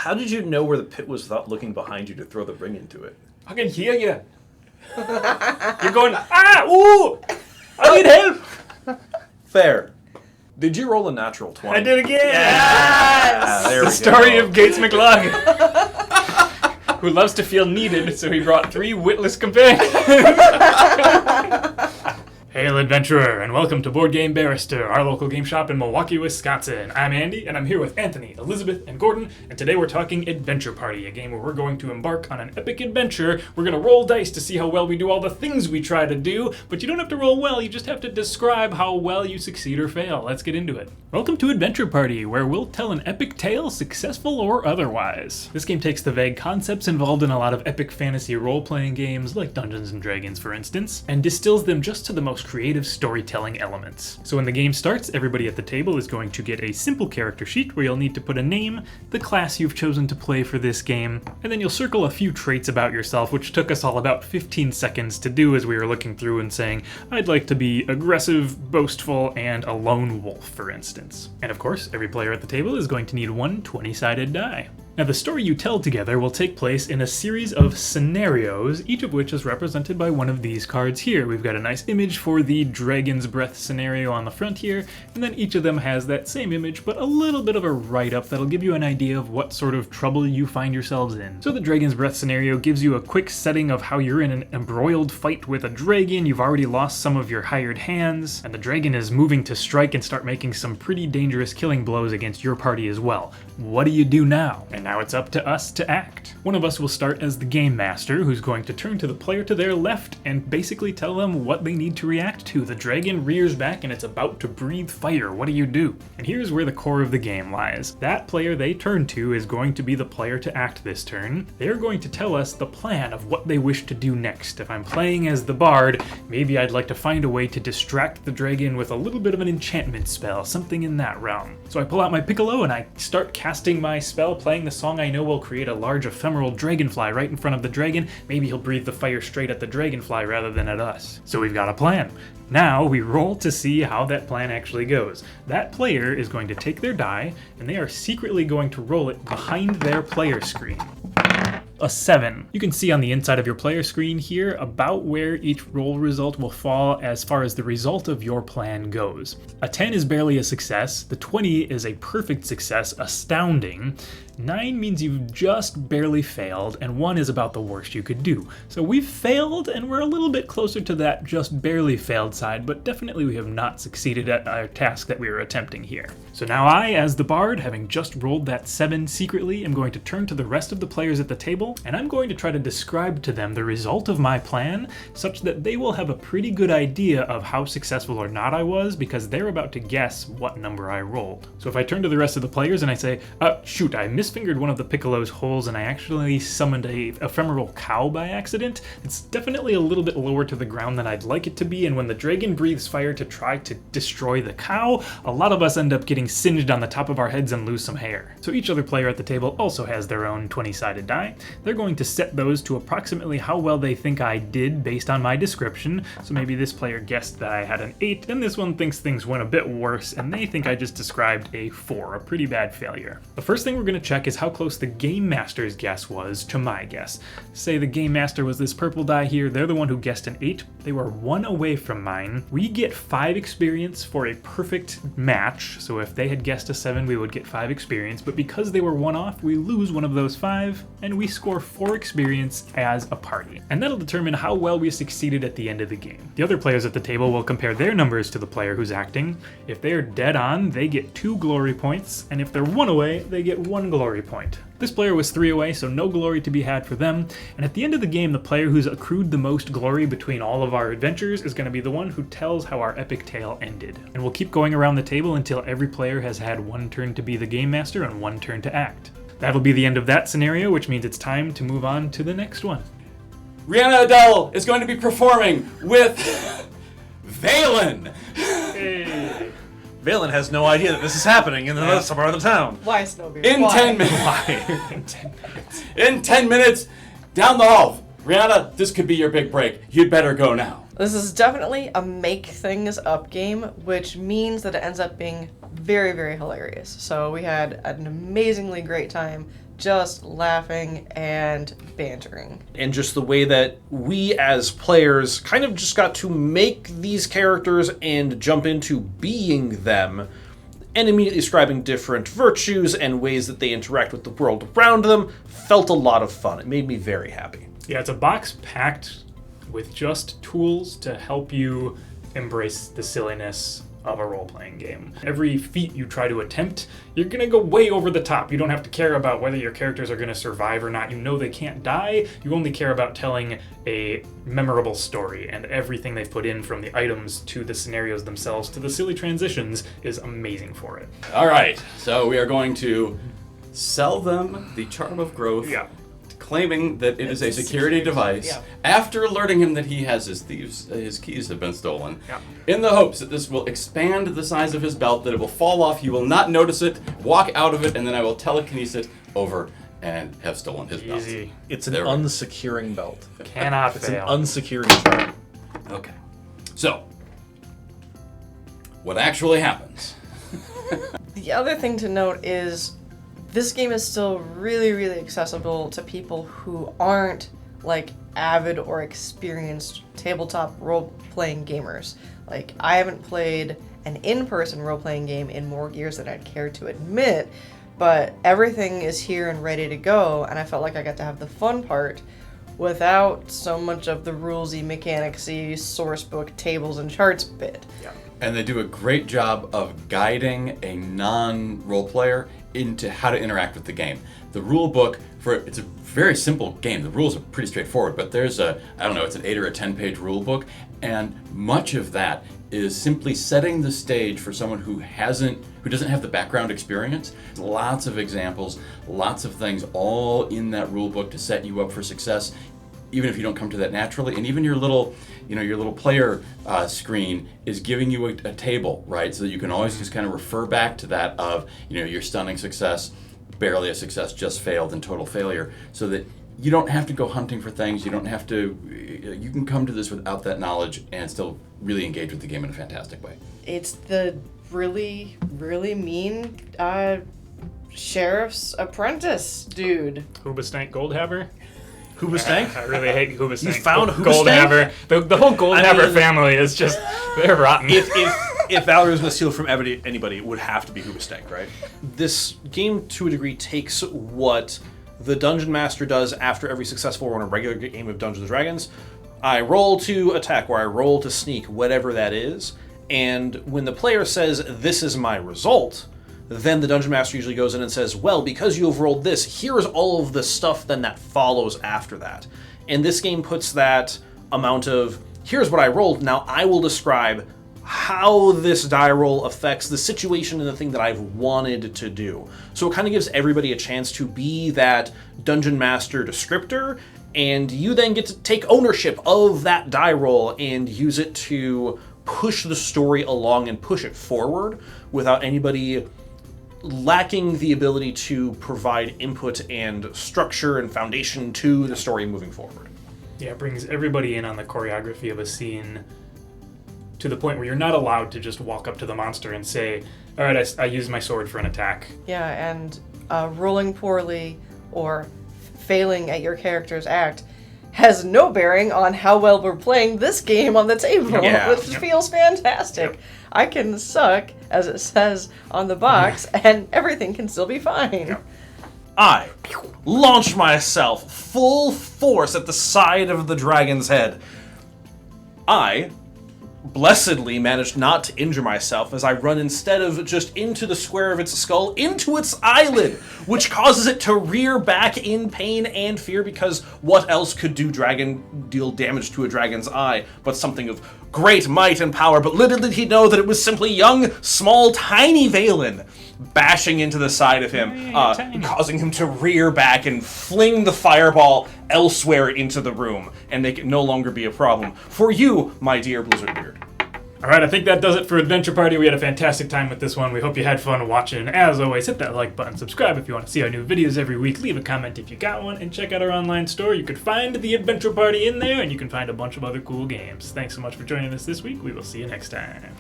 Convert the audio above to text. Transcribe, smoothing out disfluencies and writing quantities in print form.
How did you know where the pit was without looking behind you to throw the ring into it? I can hear you. You're going, ooh, I need help. Fair. Did you roll a natural 20? I did again. Yes! There we The go. story of Gates McLaughlin, who loves to feel needed, so he brought 3 witless companions. Hail, adventurer, and welcome to Board Game Barrister, our local game shop in Milwaukee, Wisconsin. I'm Andy, and I'm here with Anthony, Elizabeth, and Gordon, and today we're talking Adventure Party, a game where we're going to embark on an epic adventure. We're going to roll dice to see how well we do all the things we try to do, but you don't have to roll well, you just have to describe how well you succeed or fail. Let's get into it. Welcome to Adventure Party, where we'll tell an epic tale, successful or otherwise. This game takes the vague concepts involved in a lot of epic fantasy role-playing games, like Dungeons & Dragons for instance, and distills them just to the most creative storytelling elements. So when the game starts, everybody at the table is going to get a simple character sheet where you'll need to put a name, the class you've chosen to play for this game, and then you'll circle a few traits about yourself, which took us all about 15 seconds to do as we were looking through and saying, I'd like to be aggressive, boastful, and a lone wolf, for instance. And of course, every player at the table is going to need one 20-sided die. Now, the story you tell together will take place in a series of scenarios, each of which is represented by one of these cards here. We've got a nice image for the Dragon's Breath scenario on the front here, and then each of them has that same image, but a little bit of a write-up that'll give you an idea of what sort of trouble you find yourselves in. So the Dragon's Breath scenario gives you a quick setting of how you're in an embroiled fight with a dragon, you've already lost some of your hired hands, and the dragon is moving to strike and start making some pretty dangerous killing blows against your party as well. What do you do now? And now it's up to us to act. One of us will start as the game master, who's going to turn to the player to their left and basically tell them what they need to react to. The dragon rears back and it's about to breathe fire. What do you do? And here's where the core of the game lies. That player they turn to is going to be the player to act this turn. They're going to tell us the plan of what they wish to do next. If I'm playing as the bard, maybe I'd like to find a way to distract the dragon with a little bit of an enchantment spell, something in that realm. So I pull out my piccolo and I start casting my spell, playing the song I know will create a large ephemeral dragonfly right in front of the dragon. Maybe he'll breathe the fire straight at the dragonfly rather than at us. So we've got a plan. Now we roll to see how that plan actually goes. That player is going to take their die, and they are secretly going to roll it behind their player screen. A 7. You can see on the inside of your player screen here about where each roll result will fall as far as the result of your plan goes. A 10 is barely a success, the 20 is a perfect success, astounding. 9 means you've just barely failed, and 1 is about the worst you could do. So we've failed, and we're a little bit closer to that just barely failed side, but definitely we have not succeeded at our task that we were attempting here. So now I, as the bard, having just rolled that 7 secretly, am going to turn to the rest of the players at the table, and I'm going to try to describe to them the result of my plan, such that they will have a pretty good idea of how successful or not I was, because they're about to guess what number I rolled. So if I turn to the rest of the players and I say, shoot, I misfingered one of the piccolo's holes and I actually summoned a ephemeral cow by accident, it's definitely a little bit lower to the ground than I'd like it to be, and when the dragon breathes fire to try to destroy the cow, a lot of us end up getting singed on the top of our heads and lose some hair. So each other player at the table also has their own 20-sided die. They're going to set those to approximately how well they think I did based on my description. So maybe this player guessed that I had an 8, and this one thinks things went a bit worse, and they think I just described a 4, a pretty bad failure. The first thing we're going to check is how close the game master's guess was to my guess. Say the game master was this purple die here, they're the one who guessed an 8, they were 1 away from mine. We get 5 experience for a perfect match, so if they had guessed a 7 we would get 5 experience, but because they were 1 off, we lose one of those 5, and we score 4 experience as a party. And that'll determine how well we succeeded at the end of the game. The other players at the table will compare their numbers to the player who's acting. If they're dead on, they get 2 glory points, and if they're 1 away, they get 1 glory point. This player was 3 away, so no glory to be had for them, and at the end of the game, the player who's accrued the most glory between all of our adventures is going to be the one who tells how our epic tale ended. And we'll keep going around the table until every player has had 1 turn to be the game master and 1 turn to act. That'll be the end of that scenario, which means it's time to move on to the next one. Rihanna Adele is going to be performing with Valen. Hey. Valen has no idea that this is happening in the other part of the town. Why, Snowbeard? In Why? 10 minutes. Why? In 10 minutes, down the hall. Rihanna, this could be your big break. You'd better go now. This is definitely a make things up game, which means that it ends up being very, very hilarious. So we had an amazingly great time just laughing and bantering. And just the way that we as players kind of just got to make these characters and jump into being them, and immediately describing different virtues and ways that they interact with the world around them, felt a lot of fun. It made me very happy. Yeah, it's a box packed with just tools to help you embrace the silliness of a role-playing game. Every feat you try to attempt, you're gonna go way over the top. You don't have to care about whether your characters are gonna survive or not. You know they can't die. You only care about telling a memorable story, and everything they've put in, from the items to the scenarios themselves to the silly transitions, is amazing for it. All right, so we are going to sell them the Charm of Growth, Yeah. claiming that it is a security device, Yeah. after alerting him that he has his keys have been stolen, Yeah. in the hopes that this will expand the size of his belt, that it will fall off, he will not notice it, walk out of it, and then I will telekinesis it over and have stolen his belt. Easy. It's an There we go. unsecuring belt. Cannot It's an fail. unsecurity charm. Okay. So, what actually happens? The other thing to note is this game is still really, really accessible to people who aren't like avid or experienced tabletop role-playing gamers. Like, I haven't played an in-person role-playing game in more years than I'd care to admit, but everything is here and ready to go, and I felt like I got to have the fun part without so much of the rulesy, mechanicsy, source book, tables, and charts bit. And they do a great job of guiding a non-role player into how to interact with the game. The rule book, it's a very simple game. The rules are pretty straightforward, but there's it's an 8 or a 10-page rule book, and much of that is simply setting the stage for someone who doesn't have the background experience. Lots of examples, lots of things all in that rule book to set you up for success, even if you don't come to that naturally. And even your little player screen is giving you a table, right? So that you can always just kind of refer back to that of, your stunning success, barely a success, just failed, and total failure, so that you don't have to go hunting for things. You can come to this without that knowledge and still really engage with the game in a fantastic way. It's the really, really mean sheriff's apprentice dude. Hoobastank Goldhaber. Hoobastank? I really hate Hoobastank. You found Goldhaber. The whole Goldhaber family is just, they're rotten. If Valerie was going to steal from anybody, it would have to be Hoobastank, right? This game, to a degree, takes what the Dungeon Master does after every successful run, a regular game of Dungeons & Dragons. I roll to attack, or I roll to sneak, whatever that is, and when the player says, "This is my result," then the Dungeon Master usually goes in and says, "Well, because you have rolled this, here's all of the stuff then that follows after that." And this game puts that amount of, here's what I rolled, now I will describe how this die roll affects the situation and the thing that I've wanted to do. So it kind of gives everybody a chance to be that Dungeon Master descriptor, and you then get to take ownership of that die roll and use it to push the story along and push it forward without anybody lacking the ability to provide input and structure and foundation to the story moving forward. Yeah, it brings everybody in on the choreography of a scene to the point where you're not allowed to just walk up to the monster and say, "All right, I used my sword for an attack." Yeah, and rolling poorly or failing at your character's act has no bearing on how well we're playing this game on the table, which feels fantastic. Yep. I can suck, as it says on the box, and everything can still be fine. Yep. I launch myself full force at the side of the dragon's head. I blessedly managed not to injure myself as I run instead of just into the square of its skull, into its eyelid, which causes it to rear back in pain and fear, because what else could deal damage to a dragon's eye but something of great might and power? But little did he know that it was simply young, small, tiny Valen bashing into the side of him, causing him to rear back and fling the fireball elsewhere into the room and make it no longer be a problem for you, my dear Blizzardbeard. All right, I think that does it for Adventure Party. We had a fantastic time with this one. We hope you had fun watching. As always, hit that like button, subscribe if you want to see our new videos every week, leave a comment if you got one, and check out our online store. You can find the Adventure Party in there, and you can find a bunch of other cool games. Thanks so much for joining us this week. We will see you next time.